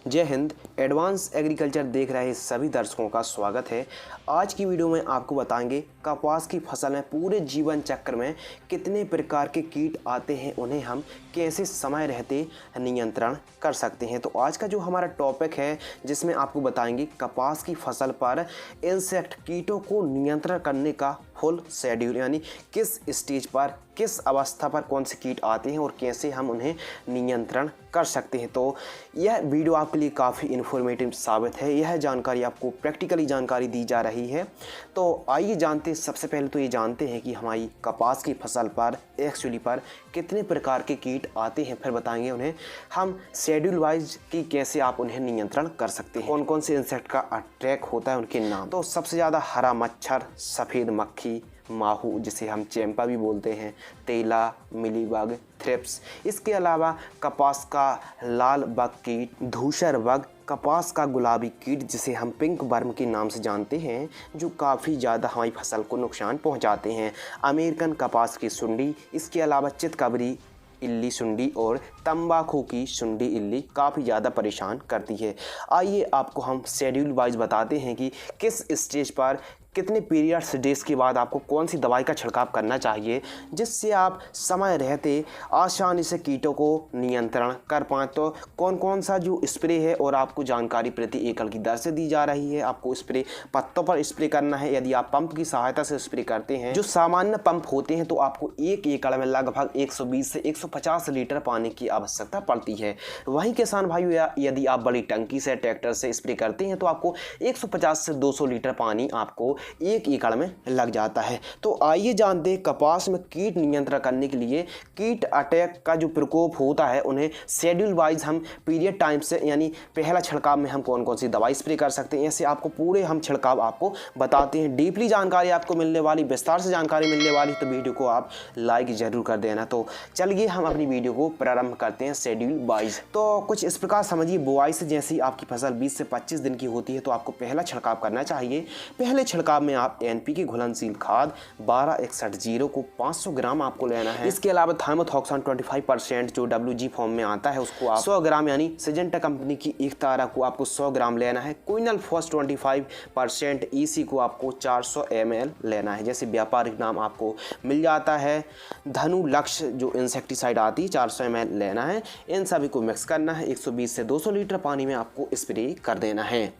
जय Hind. Advance agriculture देख रहे सभी दर्शकों का स्वागत है। आज की वीडियो में आपको बताएंगे कपास की फसल में पूरे जीवन चक्र में कितने प्रकार के कीट आते हैं, उन्हें हम कैसे समय रहते नियंत्रण कर सकते हैं। तो आज का जो हमारा टॉपिक है जिसमें आपको बताएंगे कपास की फसल पर इंसेक्ट कीटों को नियंत्रण करने का फुल शेड्यूल, यानी किस स्टेज पर किस अवस्था पर कौन से कीट आते हैं और कैसे हम उन्हें नियंत्रण कर सकते हैं। तो यह वीडियो आपके लिए काफ़ी इन्फॉर्मेटिव साबित है। यह जानकारी आपको प्रैक्टिकली जानकारी दी जा रही है। तो आइए जानते, सबसे पहले तो ये जानते हैं कि हमारी कपास की फसल पर एक्चुअली पर कितने प्रकार के कीट आते हैं, फिर बताएंगे उन्हें हम शेड्यूल वाइज कि कैसे आप उन्हें नियंत्रण कर सकते हैं, कौन कौन से इंसेक्ट का अटैक होता है, उनके नाम। तो सबसे ज़्यादा हरा मच्छर, सफ़ेद मक्खी, माहू जिसे हम चैंपा भी बोलते हैं, तेला, मिलीबग, थ्रिप्स। इसके अलावा कपास का लाल बग कीट, धूसर बग, कपास का गुलाबी कीट जिसे हम पिंक वर्म के नाम से जानते हैं, जो काफ़ी ज़्यादा हमारी फसल को नुकसान पहुंचाते हैं, अमेरिकन कपास की सुंडी। इसके अलावा चितकबरी इल्ली सुंडी और तंबाकू की सुंडी इल्ली काफ़ी ज़्यादा परेशान करती है। आइए आपको हम शेड्यूल वाइज बताते हैं कि किस स्टेज पर कितने पीरियड्स डेज के बाद आपको कौन सी दवाई का छिड़काव करना चाहिए, जिससे आप समय रहते आसानी से कीटों को नियंत्रण कर पाएँ। तो कौन कौन सा जो स्प्रे है और आपको जानकारी प्रति एकड़ की दर से दी जा रही है। आपको स्प्रे पत्तों पर स्प्रे करना है। यदि आप पंप की सहायता से स्प्रे करते हैं, जो सामान्य पंप होते हैं, तो आपको एक एकड़ में लगभग 120 से 150 लीटर पानी की आवश्यकता पड़ती है। वहीं किसान भाइयों, यदि आप बड़ी टंकी से ट्रैक्टर से स्प्रे करते हैं तो आपको 150 से 200 लीटर पानी आपको एक एकड़ में लग जाता है। तो आइए जानते हैं कपास में कीट नियंत्रण करने के लिए कीट अटैक का जो प्रकोप होता है, उन्हें शेड्यूल वाइज हम पीरियड टाइम से, यानी पहला छिड़काव में हम कौन कौन सी दवाई स्प्रे कर सकते हैं, ऐसे आपको पूरे हम छिड़काव आपको बताते हैं। डीपली जानकारी आपको मिलने वाली, विस्तार से जानकारी मिलने वाली, तो वीडियो को आप लाइक जरूर कर देना। तो चलिए हम अपनी वीडियो को प्रारंभ करते हैं शेड्यूल वाइज। तो कुछ इस प्रकार समझिए, बुआई से जैसे ही आपकी फसल 20 से 25 दिन की होती है तो आपको पहला छिड़काव करना चाहिए। पहले छिड़काव में आप एनपीके घुलनशील खाद 1261 को 500 ग्राम आपको लेना है। इसके अलावा थाइमोथॉक्सान 25% जो WG फॉर्म में आता है उसको आप 100 ग्राम, यानी सिजेंटा कंपनी की एक तारा को आपको 100 ग्राम लेना है। क्विनल फॉस 25% EC को आपको 400 ml लेना है। जैसे व्यापारिक नाम आपको मिल जाता है, धनु लक्ष्य जो इंसेक्टिसाइड आती है 400 ml लेना है। इन सभी को मिक्स करना है, 120 से 200 लीटर पानी में आपको स्प्रे कर देना है।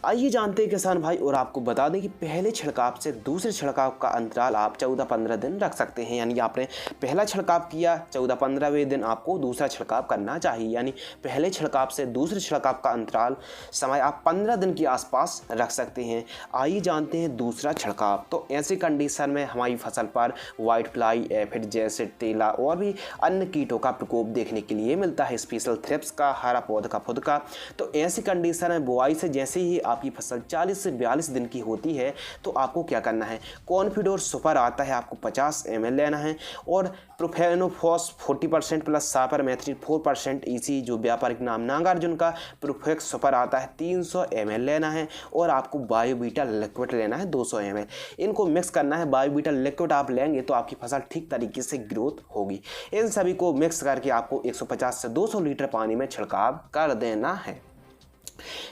आइए जानते हैं किसान भाई, और आपको बता दें कि पहले छिड़काव से दूसरे छिड़काव का अंतराल आप 14-15 दिन रख सकते हैं। यानी आपने पहला छिड़काव किया, 14-15वें दिन आपको दूसरा छिड़काव करना चाहिए। यानी पहले छिड़काव से दूसरे छिड़काव का अंतराल समय आप 15 दिन के आसपास रख सकते हैं। आइए जानते हैं दूसरा छिड़काव। तो ऐसी कंडीशन में हमारी फसल पर व्हाइट फ्लाई, एफिड जैसे तेला और भी अन्य कीटों का प्रकोप देखने के लिए मिलता है, स्पेशल थ्रिप्स का, हरा पौध का फुद का। तो ऐसी कंडीशन में बुआई से जैसे ही आपकी फसल 40 से 42 दिन की होती है तो आपको क्या करना है, कॉन्फिडोर सुपर आता है, आपको 50 ml लेना है। और प्रोफेनोफॉस 40% प्लस सापर मैथ्रिन 4% EC जो व्यापारिक नाम नागार्जुन का प्रोफेक्स सुपर आता है 300 ml लेना है। और आपको बायोबीटा लिक्विड लेना है 200 ml। इनको मिक्स करना है। बायोबीटा लिक्विड आप लेंगे तो आपकी फसल ठीक तरीके से ग्रोथ होगी। इन सभी को मिक्स करके आपको 150 से 200 लीटर पानी में छिड़काव कर देना है।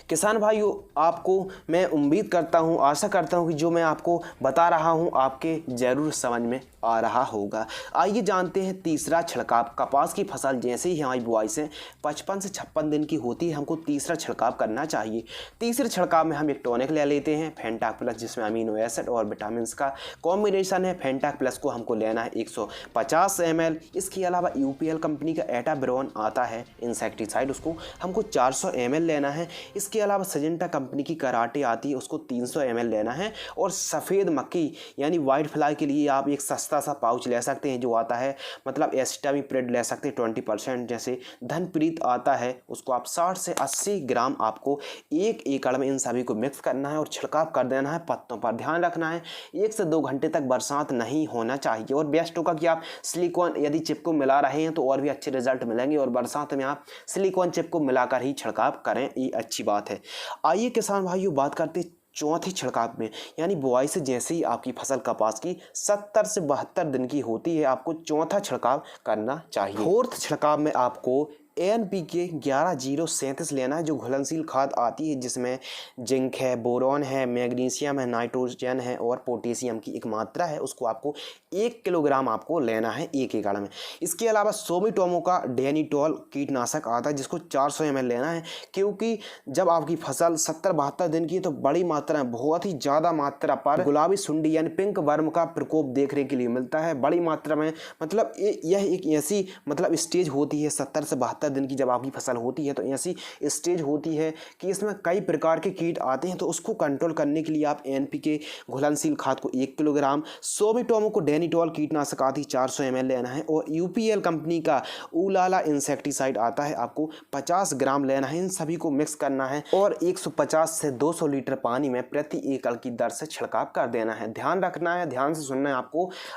किसान भाइयों, आपको मैं उम्मीद करता हूं, आशा करता हूं कि जो मैं आपको बता रहा हूं आपके ज़रूर समझ में आ रहा होगा। आइए जानते हैं तीसरा छिड़काव। कपास की फसल जैसे ही हमारी बुआई से 55 से 56 दिन की होती है, हमको तीसरा छिड़काव करना चाहिए। तीसरे छिड़काव में हम एक टॉनिक ले लेते हैं, फेंटाक प्लस, जिसमें अमीनो एसिड और विटामिन का कॉम्बिनेशन है। फेंटाक प्लस को हमको लेना है 150 ml। इसके अलावा UPL कंपनी का एटाब्रोन आता है इंसेक्टिसाइड, उसको हमको 400 ml लेना है। इसके अलावा सिजेंटा कंपनी की कराटे आती है, उसको 300 ml लेना है। और सफ़ेद मक्खी यानी वाइट फ्लाई के लिए आप एक सस्ता सा पाउच ले सकते हैं जो आता है, मतलब एसिटामिप्रिड ले सकते हैं 20%। जैसे धनप्रीत आता है, उसको आप 60 से 80 ग्राम आपको एक एकड़ में इन सभी को मिक्स करना है और छिड़काव कर देना है। पत्तों पर ध्यान रखना है, 1 से 2 घंटे तक बरसात नहीं होना चाहिए। और बेस्ट होगा कि आप सिलिकॉन यदि चिप को मिला रहे हैं तो और भी अच्छे रिजल्ट मिलेंगे। और बरसात में आप सिलिकॉन चिप को मिलाकर ही छिड़काव करें, ये अच्छी बात है। आइए किसान भाइयों, बात करते चौथे छिड़काव में, यानी बुआई से जैसे ही आपकी फसल कपास की 70 से 72 दिन की होती है, आपको चौथा छिड़काव करना चाहिए। फोर्थ छिड़काव में आपको NPK 11037 लेना है, जो घुलनशील खाद आती है जिसमें जिंक है, बोरॉन है, मैग्नीशियम है, नाइट्रोजन है और पोटेशियम की एक मात्रा है, उसको आपको 1 किलोग्राम आपको लेना है 1 एकड़ में। इसके अलावा सोमिटोमो का डेनिटोल कीटनाशक आता है जिसको 400 ml लेना है, क्योंकि जब आपकी फसल 70-72 दिन की है तो बड़ी मात्रा में, बहुत ही ज़्यादा मात्रा पर गुलाबी सुंडी यानी पिंक वर्म का प्रकोप देखने के लिए मिलता है बड़ी मात्रा में। मतलब यह एक ऐसी मतलब स्टेज होती है 70 से 72 दिन की जब आपकी फसल होती है, तो ऐसी स्टेज होती है कि इसमें कई प्रकार के कीट आते हैं, तो उसको कंट्रोल करने के लिए आप NPK घुलनशील खाद को 1 किलोग्राम, सोमिटोमो को डेनिटोल कीटनाशक आती 400 ml लेना है और UPL कंपनी का उलाला इंसेक्टिसाइड आता है, आपको 50 ग्राम लेना है। इन सभी को मिक्स करना है और 150 से 200 लीटर पानी में प्रति एकड़ की दर से छिड़काव कर देना है। ध्यान रखना है, ध्यान से सुनना है,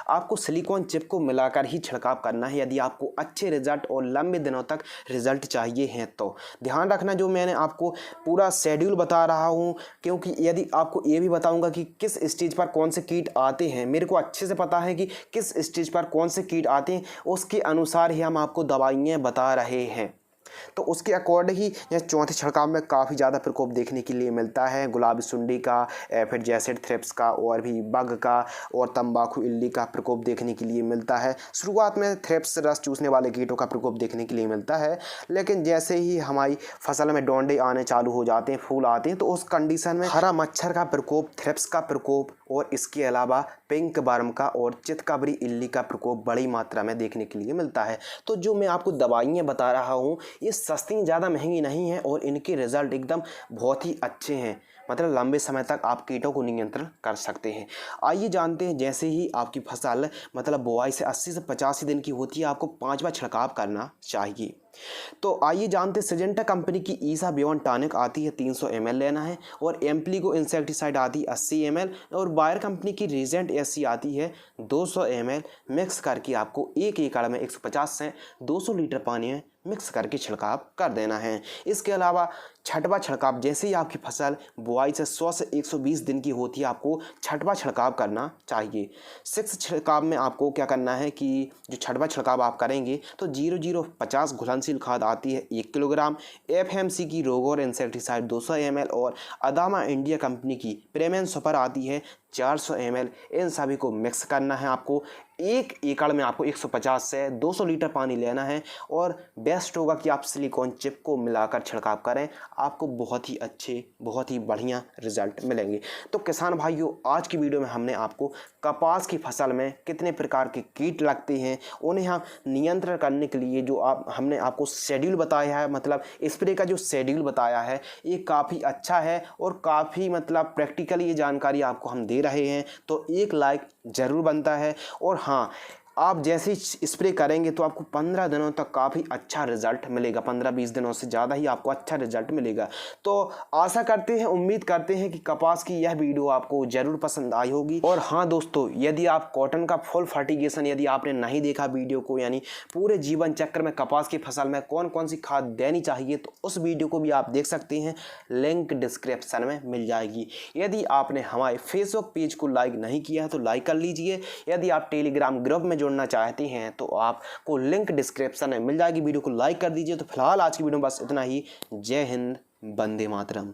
आपको सिलिकॉन चिप को मिलाकर ही छिड़काव करना है यदि आपको अच्छे रिजल्ट और लंबे दिनों तक रिजल्ट चाहिए हैं तो। ध्यान रखना, जो मैंने आपको पूरा शेड्यूल बता रहा हूँ, क्योंकि यदि आपको ये भी बताऊंगा कि किस स्टेज पर कौन से कीट आते हैं, मेरे को अच्छे से पता है कि किस स्टेज पर कौन से कीट आते हैं, उसके अनुसार ही हम आपको दवाइयाँ बता रहे हैं। तो उसके अकॉर्डिंग ही यह चौथे छिड़काव में काफ़ी ज़्यादा प्रकोप देखने के लिए मिलता है, गुलाबी सुंडी का, फिर जैसेड थ्रिप्स का और भी बग का और तंबाकू इल्ली का प्रकोप देखने के लिए मिलता है। शुरुआत में थ्रिप्स रस चूसने वाले कीटों का प्रकोप देखने के लिए मिलता है, लेकिन जैसे ही हमारी फसल में डोंडे आने चालू हो जाते हैं, फूल आते हैं, तो उस कंडीशन में हरा मच्छर का प्रकोप, थ्रिप्स का प्रकोप और इसके अलावा पिंक वर्म का और चितकबरी इल्ली का प्रकोप बड़ी मात्रा में देखने के लिए मिलता है। तो जो मैं आपको दवाइयाँ बता रहा हूँ ये सस्ती, ज़्यादा महंगी नहीं है और इनके रिज़ल्ट एकदम बहुत ही अच्छे हैं, मतलब लंबे समय तक आप कीटों को नियंत्रण कर सकते हैं। आइए जानते हैं, जैसे ही आपकी फसल मतलब बुआई से 80 से 85 दिन की होती है, आपको 5 बार छिड़काव करना चाहिए। तो आइए जानते हैं, सिजेंटा कंपनी की ईसा बियॉन टॉनिक आती है 300 ml लेना है और एम्प्लीगो इंसेक्टिसाइड आती है 80 ml और बायर कंपनी की रीजेंट SC आती है 200 ml। मिक्स करके आपको 1 एकड़ में 150 से 200 लीटर पानी में मिक्स करके छिड़काव कर देना है। इसके अलावा छठवां छिड़काव, जैसे ही आपकी फसल बुआई से 100 से 120 दिन की होती है, आपको छठवां छिड़काव करना चाहिए। 6 छिड़काव में आपको क्या करना है कि जो छठवां छिड़काव आप करेंगे तो 0050 घुलनशील खाद आती है 1 किलोग्राम, FMC की रोगोर इंसेक्टिसाइड 200 ml और अदामा इंडिया कंपनी की प्रेमेन सुपर आती है 400 ml। इन सभी को मिक्स करना है। आपको 1 एकड़ में आपको 150 से 200 लीटर पानी लेना है और बेस्ट होगा कि आप सिलिकॉन चिप को मिलाकर छिड़काव करें, आपको बहुत ही अच्छे, बहुत ही बढ़िया रिजल्ट मिलेंगे। तो किसान भाइयों, आज की वीडियो में हमने आपको कपास की फसल में कितने प्रकार के कीट लगते हैं, उन्हें हम नियंत्रण करने के लिए जो हमने आपको शेड्यूल बताया है, मतलब स्प्रे का जो शेड्यूल बताया है, ये काफ़ी अच्छा है और काफ़ी मतलब प्रैक्टिकली ये जानकारी आपको हम दे रहे हैं। तो एक लाइक ज़रूर बनता है और हाँ, आप जैसे ही स्प्रे करेंगे तो आपको 15 दिनों तक काफ़ी अच्छा रिजल्ट मिलेगा, 15-20 दिनों से ज़्यादा ही आपको अच्छा रिजल्ट मिलेगा। तो आशा करते हैं, उम्मीद करते हैं कि कपास की यह वीडियो आपको ज़रूर पसंद आई होगी। और हाँ दोस्तों, यदि आप कॉटन का फुल फर्टिगेशन यदि आपने नहीं देखा वीडियो को, यानी पूरे जीवन चक्र में कपास की फसल में कौन कौन सी खाद देनी चाहिए, तो उस वीडियो को भी आप देख सकते हैं, लिंक डिस्क्रिप्शन में मिल जाएगी। यदि आपने हमारे फेसबुक पेज को लाइक नहीं किया है तो लाइक कर लीजिए। यदि आप टेलीग्राम ग्रुप में जुड़ना चाहते हैं तो आपको लिंक डिस्क्रिप्शन में मिल जाएगी, वीडियो को लाइक कर दीजिए। तो फिलहाल आज की वीडियो में बस इतना ही। जय हिंद, वंदे मातरम।